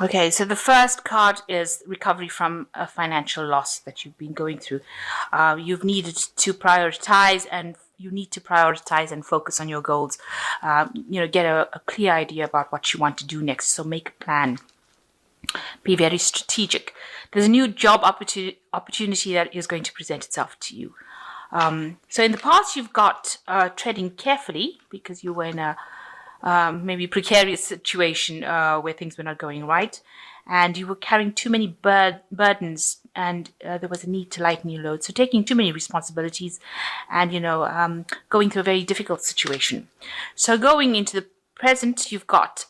Okay, so the first card is recovery from a financial loss that you've been going through. You've needed to prioritize, and you need to prioritize and focus on your goals. Get a clear idea about what you want to do next. So make a plan. Be very strategic. There's a new job opportunity that is going to present itself to you. So in the past, you've got treading carefully because you were in a maybe precarious situation where things were not going right, and you were carrying too many burdens, and there was a need to lighten your load. So taking too many responsibilities, and going through a very difficult situation. So going into the present, you've got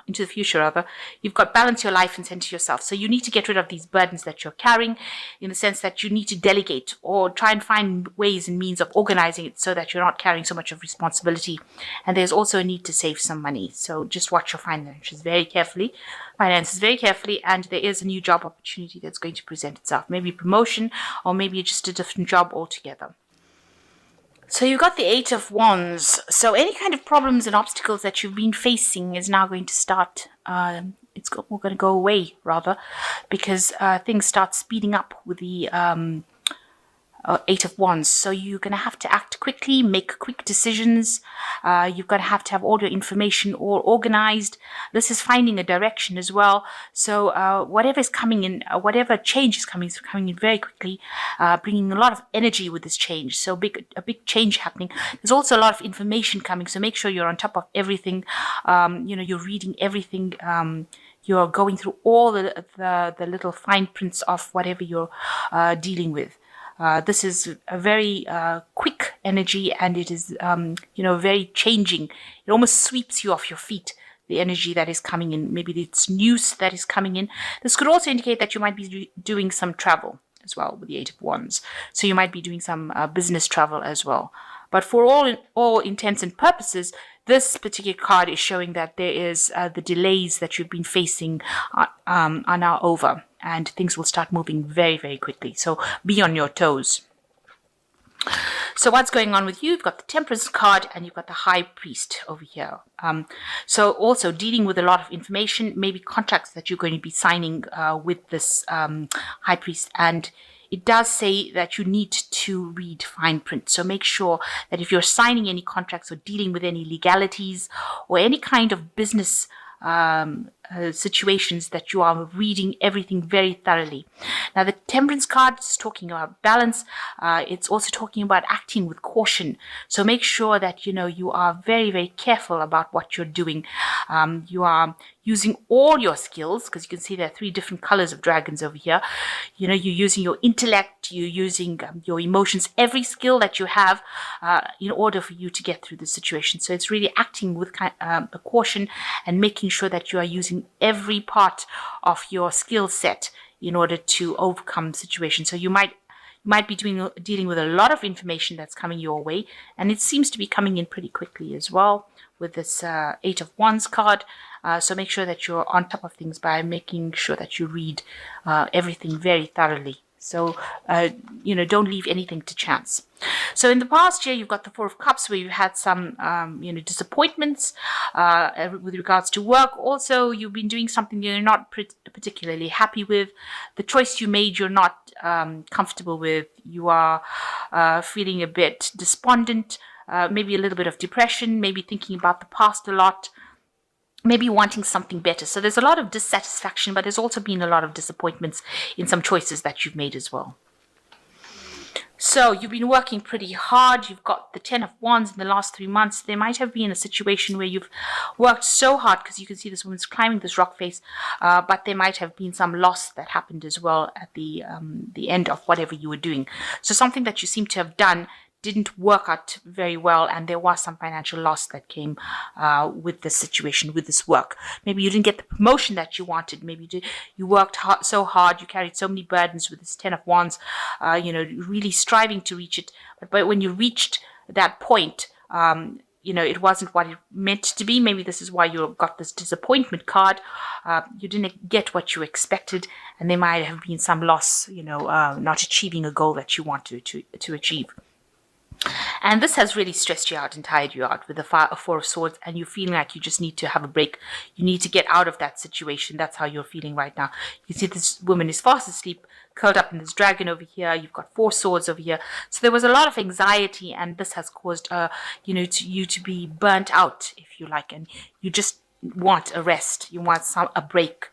into the future rather, you've got balance your life and center yourself. So you need to get rid of these burdens that you're carrying, in the sense that you need to delegate or try and find ways and means of organizing it so that you're not carrying so much of responsibility. And there's also a need to save some money. So just watch your finances very carefully, and there is a new job opportunity that's going to present itself. Maybe promotion, or maybe just a different job altogether. So you've got the Eight of Wands. So any kind of problems and obstacles that you've been facing is now going to start, it's going to go away, rather, because things start speeding up with the Eight of Wands. So you're going to have to act quickly, make quick decisions. You're going to have all your information all organized. This is finding a direction as well. So whatever is coming in, whatever change is coming in very quickly, bringing a lot of energy with this change. So a big change happening. There's also a lot of information coming. So make sure you're on top of everything. You're reading everything. You're going through all the little fine prints of whatever you're dealing with. This is a very quick energy, and it is, very changing. It almost sweeps you off your feet, the energy that is coming in. Maybe it's news that is coming in. This could also indicate that you might be doing some travel as well with the Eight of Wands. So you might be doing some business travel as well. But for all intents and purposes, this particular card is showing that there is the delays that you've been facing are now over, and things will start moving very, very quickly. So be on your toes. So what's going on with you? You've got the Temperance card, and you've got the High Priest over here. So also dealing with a lot of information, maybe contracts that you're going to be signing with this High Priest. And it does say that you need to read fine print. So make sure that if you're signing any contracts or dealing with any legalities or any kind of business situations, that you are reading everything very thoroughly. Now, the Temperance card is talking about balance. It's also talking about acting with caution. So make sure that, you are very, very careful about what you're doing. You are using all your skills, because you can see there are 3 different colors of dragons over here. You're using your intellect, you're using your emotions, every skill that you have in order for you to get through the situation. So it's really acting with a caution and making sure that you are using every part of your skill set in order to overcome situations. So you might be dealing with a lot of information that's coming your way, and it seems to be coming in pretty quickly as well with this Eight of Wands card. So make sure that you're on top of things by making sure that you read everything very thoroughly. So, don't leave anything to chance. So in the past year, you've got the Four of Cups, where you've had some, disappointments with regards to work. Also, you've been doing something you're not particularly happy with. The choice you made, you're not comfortable with. You are feeling a bit despondent, maybe a little bit of depression, maybe thinking about the past a lot, maybe wanting something better. So there's a lot of dissatisfaction, but there's also been a lot of disappointments in some choices that you've made as well. So you've been working pretty hard. You've got the 10 of Wands in the last 3 months. There might have been a situation where you've worked so hard, because you can see this woman's climbing this rock face, but there might have been some loss that happened as well at the end of whatever you were doing. So something that you seem to have done didn't work out very well, and there was some financial loss that came with this situation, with this work. Maybe you didn't get the promotion that you wanted. Maybe you worked so hard, you carried so many burdens with this 10 of Wands, really striving to reach it. But when you reached that point, it wasn't what it meant to be. Maybe this is why you got this disappointment card. You didn't get what you expected, and there might have been some loss, not achieving a goal that you wanted to achieve. And this has really stressed you out and tired you out with the Four of Swords, and you're feeling like you just need to have a break. You need to get out of that situation. That's how you're feeling right now. You see this woman is fast asleep, curled up in this dragon over here. You've got Four Swords over here. So there was a lot of anxiety, and this has caused, you to be burnt out, if you like, and you just want a rest. You want a break.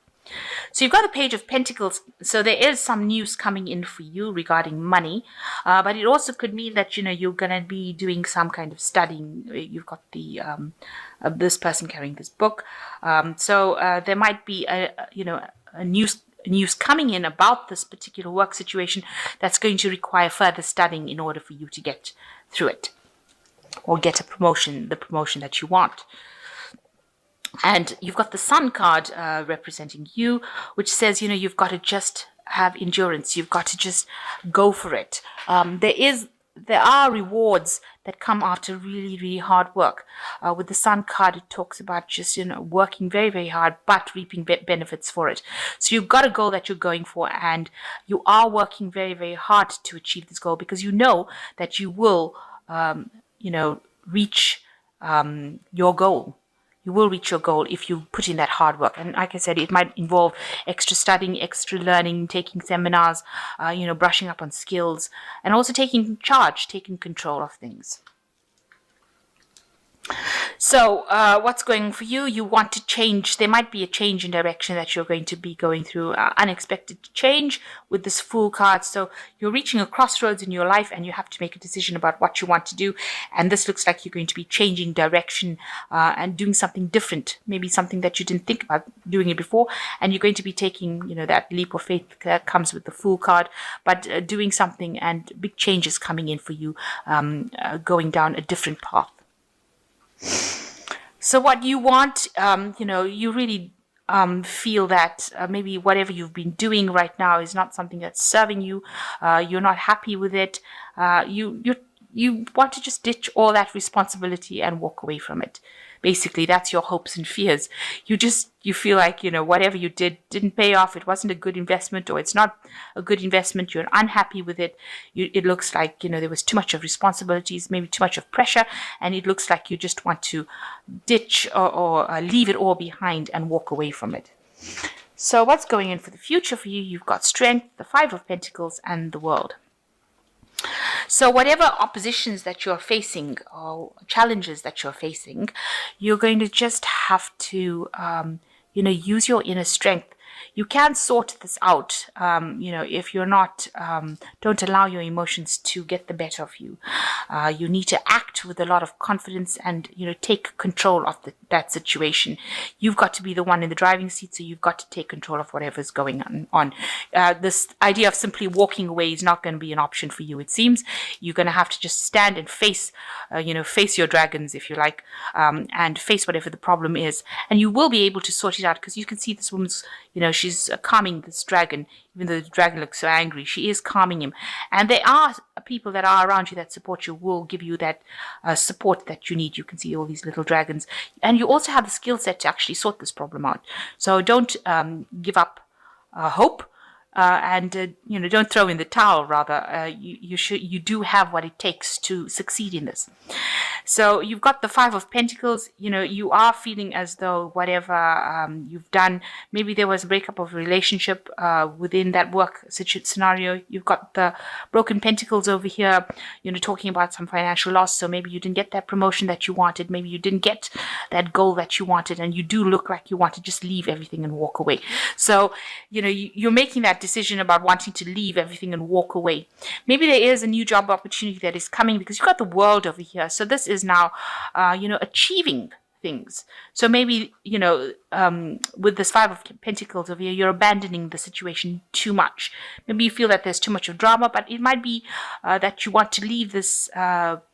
So you've got the Page of Pentacles. So there is some news coming in for you regarding money, but it also could mean that you're going to be doing some kind of studying. You've got the this person carrying this book. So there might be a news coming in about this particular work situation that's going to require further studying in order for you to get through it or get a promotion, the promotion that you want. And you've got the Sun card representing you, which says, you've got to just have endurance. You've got to just go for it. There are rewards that come after really, really hard work. With the Sun card, it talks about just, working very, very hard, but reaping benefits for it. So you've got a goal that you're going for, and you are working very, very hard to achieve this goal, because you know that you will, reach your goal. You will reach your goal if you put in that hard work. And like I said, it might involve extra studying, extra learning, taking seminars, brushing up on skills, and also taking charge, taking control of things. So what's going on for you? You want to change. There might be a change in direction that you're going to be going through, unexpected change with this Fool card. So you're reaching a crossroads in your life, and you have to make a decision about what you want to do. And this looks like you're going to be changing direction and doing something different, maybe something that you didn't think about doing it before. And you're going to be taking, that leap of faith that comes with the Fool card, but doing something, and big changes coming in for you, going down a different path. So what you want, you really feel that maybe whatever you've been doing right now is not something that's serving you. You're not happy with it. You want to just ditch all that responsibility and walk away from it. Basically, that's your hopes and fears. You feel like, whatever you didn't pay off. It wasn't a good investment, or it's not a good investment. You're unhappy with it. It looks like, there was too much of responsibilities, maybe too much of pressure. And it looks like you just want to ditch or leave it all behind and walk away from it. So what's going in for the future for you? You've got Strength, the Five of Pentacles, and the World. So whatever oppositions that you're facing or challenges that you're facing, you're going to just have to, use your inner strength. You can sort this out, if you're not, don't allow your emotions to get the better of you. You need to act with a lot of confidence and, take control of that situation. You've got to be the one in the driving seat, so you've got to take control of whatever's going on. This idea of simply walking away is not going to be an option for you, it seems. You're going to have to just stand and face your dragons, if you like, and face whatever the problem is. And you will be able to sort it out, because you can see this woman's, she's calming this dragon. Even though the dragon looks so angry, she is calming him. And there are people that are around you that support you, will give you that support that you need. You can see all these little dragons. And you also have the skill set to actually sort this problem out. So don't give up hope. And don't throw in the towel. Rather, you do have what it takes to succeed in this. So you've got the Five of Pentacles. You are feeling as though whatever you've done, maybe there was a breakup of a relationship within that work scenario. You've got the Broken Pentacles over here. Talking about some financial loss. So maybe you didn't get that promotion that you wanted. Maybe you didn't get that goal that you wanted, and you do look like you want to just leave everything and walk away. So you're making that decision about wanting to leave everything and walk away. Maybe there is a new job opportunity that is coming, because you've got the World over here. So this is now, achieving things. So maybe, with this Five of Pentacles over here, you're abandoning the situation too much. Maybe you feel that there's too much of drama, but it might be that you want to leave this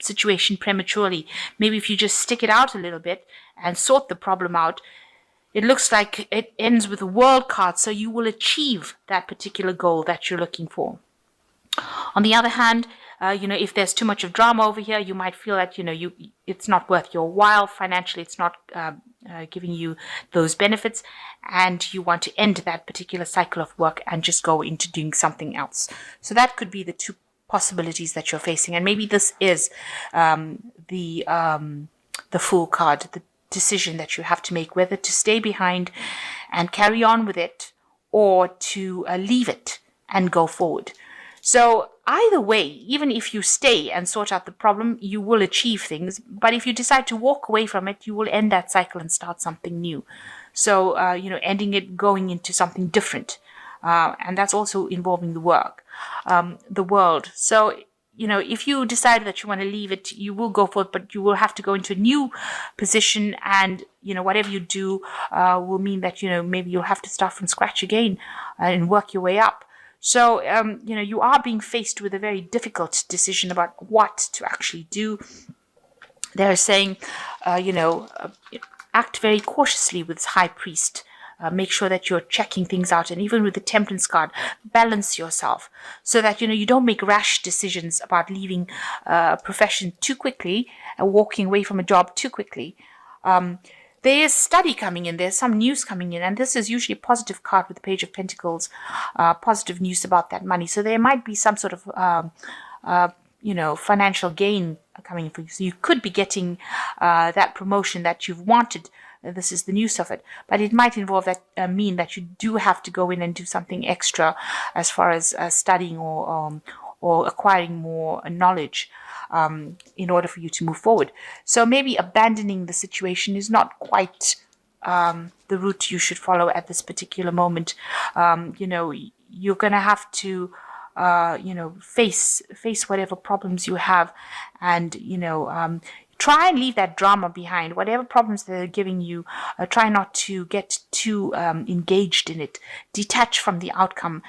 situation prematurely. Maybe if you just stick it out a little bit and sort the problem out, it looks like it ends with a World card, so you will achieve that particular goal that you're looking for. On the other hand, if there's too much of drama over here, you might feel that, it's not worth your while. Financially, it's not giving you those benefits, and you want to end that particular cycle of work and just go into doing something else. So that could be the two possibilities that you're facing. And maybe this is the Fool card, the decision that you have to make, whether to stay behind and carry on with it, or to leave it and go forward. So either way, even if you stay and sort out the problem, you will achieve things. But if you decide to walk away from it, you will end that cycle and start something new. So, ending it, going into something different. And that's also involving the world. So, if you decide that you want to leave it, you will go for it, but you will have to go into a new position. And, whatever you do will mean that, maybe you'll have to start from scratch again and work your way up. So, you are being faced with a very difficult decision about what to actually do. They're saying, act very cautiously with this High Priest. Make sure that you're checking things out. And even with the Temperance card, balance yourself so that, you don't make rash decisions about leaving a profession too quickly and walking away from a job too quickly. There's study coming in, there's some news coming in, and this is usually a positive card with the Page of Pentacles, positive news about that money. So there might be some sort of, financial gain coming for you. So you could be getting that promotion that you've wanted. This is the news of it. But it might involve that, mean that you do have to go in and do something extra as far as studying or acquiring more knowledge. In order for you to move forward. So maybe abandoning the situation is not quite the route you should follow at this particular moment. You're going to have to, face whatever problems you have, and, try and leave that drama behind. Whatever problems they're giving you, try not to get too engaged in it. Detach from the outcome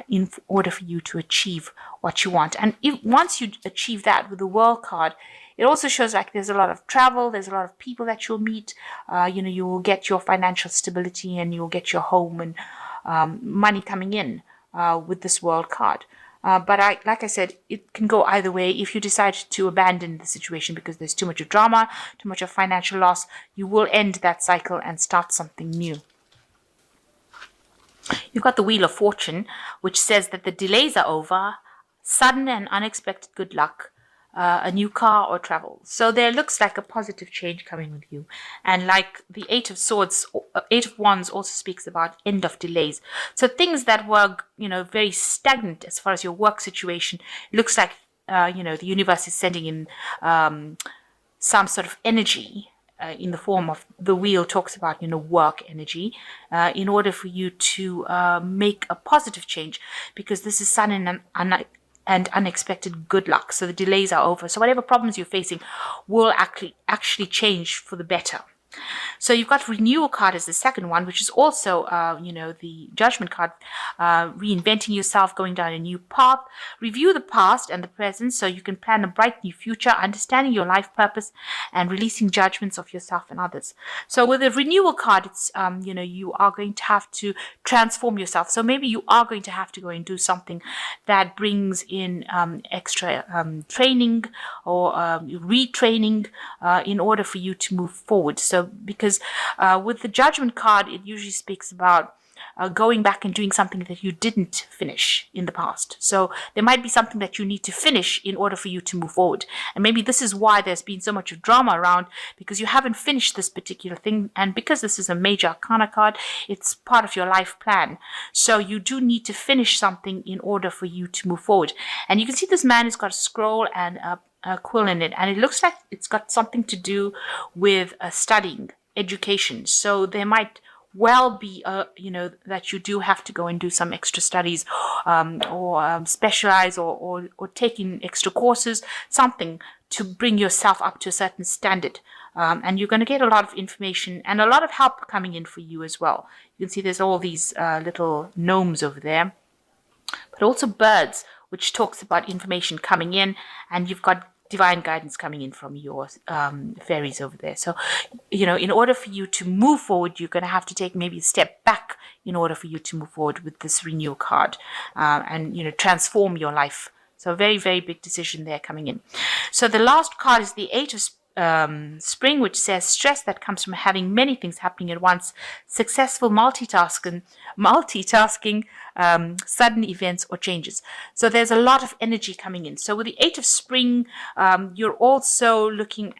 in order for you to achieve what you want. And once you achieve that with the World card, it also shows like there's a lot of travel, there's a lot of people that you'll meet. You will get your financial stability, and you'll get your home and money coming in with this World card. But like I said, it can go either way. If you decide to abandon the situation because there's too much of drama, too much of financial loss, you will end that cycle and start something new. You've got the Wheel of Fortune, which says that the delays are over, sudden and unexpected good luck, a new car or travel. So there looks like a positive change coming with you. And like the Eight of Wands also speaks about end of delays. So things that were, very stagnant as far as your work situation, it looks like, the universe is sending in some sort of energy in the form of the wheel talks about, work energy, in order for you to make a positive change, because this is sudden and unexpected good luck. So the delays are over. So whatever problems you're facing will actually change for the better. So you've got Renewal card as the second one, which is also, the Judgment card, reinventing yourself, going down a new path. Review the past and the present so you can plan a bright new future, understanding your life purpose and releasing judgments of yourself and others. So with the Renewal card, it's, you are going to have to transform yourself. So maybe you are going to have to go and do something that brings in extra training or retraining in order for you to move forward. So because with the Judgment card, it usually speaks about going back and doing something that you didn't finish in the past. So there might be something that you need to finish in order for you to move forward. And maybe this is why there's been so much of drama around, because you haven't finished this particular thing. And because this is a major arcana card, it's part of your life plan. So you do need to finish something in order for you to move forward. And you can see this man has got a scroll and a quill in it, and it looks like it's got something to do with studying, education. So there might well be, that you do have to go and do some extra studies, or specialize, or take in extra courses, something to bring yourself up to a certain standard. And you're going to get a lot of information and a lot of help coming in for you as well. You can see there's all these little gnomes over there, but also birds, which talks about information coming in, and you've got divine guidance coming in from your fairies over there. So, in order for you to move forward, you're going to have to take maybe a step back in order for you to move forward with this Renewal card, and, transform your life. So very, very big decision there coming in. So the last card is the Eight spring, which says stress that comes from having many things happening at once, successful multitasking, sudden events or changes. So there's a lot of energy coming in. So with the Eight of Spring, you're also looking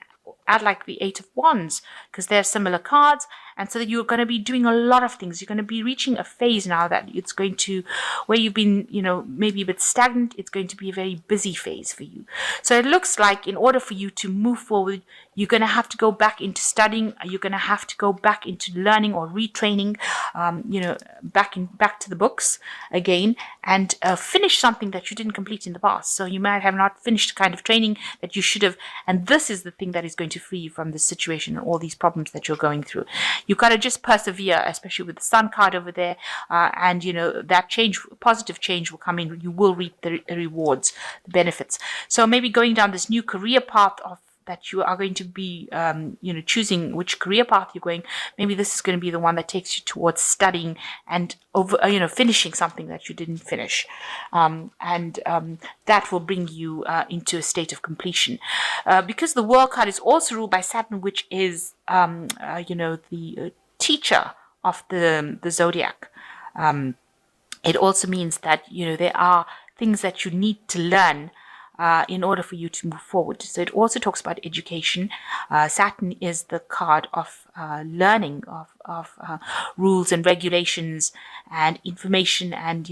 at like the Eight of Wands, because they're similar cards. And so that you're going to be doing a lot of things. You're going to be reaching a phase now that it's going to, where you've been, maybe a bit stagnant, it's going to be a very busy phase for you. So it looks like in order for you to move forward, you're going to have to go back into studying. You're going to have to go back into learning or retraining, back to the books again, and finish something that you didn't complete in the past. So you might have not finished the kind of training that you should have. And this is the thing that is going to free you from this situation and all these problems that you're going through. You've got to just persevere, especially with the Sun card over there. And, that change, positive change will come in. You will reap the rewards, the benefits. So maybe going down this new career path that you are going to be, choosing which career path you're going. Maybe this is going to be the one that takes you towards studying and finishing something that you didn't finish. That will bring you into a state of completion. Because the World card is also ruled by Saturn, which is, the teacher of the zodiac. It also means that, there are things that you need to learn in order for you to move forward. So it also talks about education. Saturn is the card of learning, of rules and regulations and information and,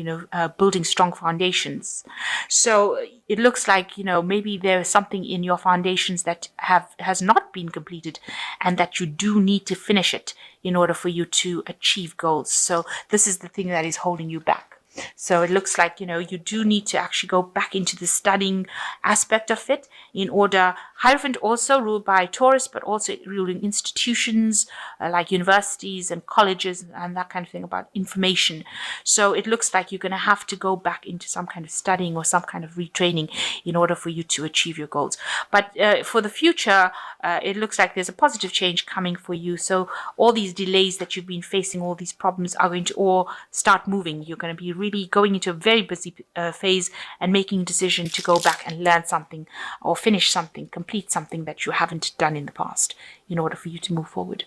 building strong foundations. So it looks like, maybe there is something in your foundations that has not been completed and that you do need to finish it in order for you to achieve goals. So this is the thing that is holding you back. So it looks like, you do need to actually go back into the studying aspect of it in order. Hierophant also ruled by Taurus, but also ruling institutions like universities and colleges and that kind of thing about information. So it looks like you're going to have to go back into some kind of studying or some kind of retraining in order for you to achieve your goals. But for the future, it looks like there's a positive change coming for you. So all these delays that you've been facing, all these problems are going to all start moving. You're going to be really going into a very busy phase and making a decision to go back and learn something or finish something, complete something that you haven't done in the past in order for you to move forward.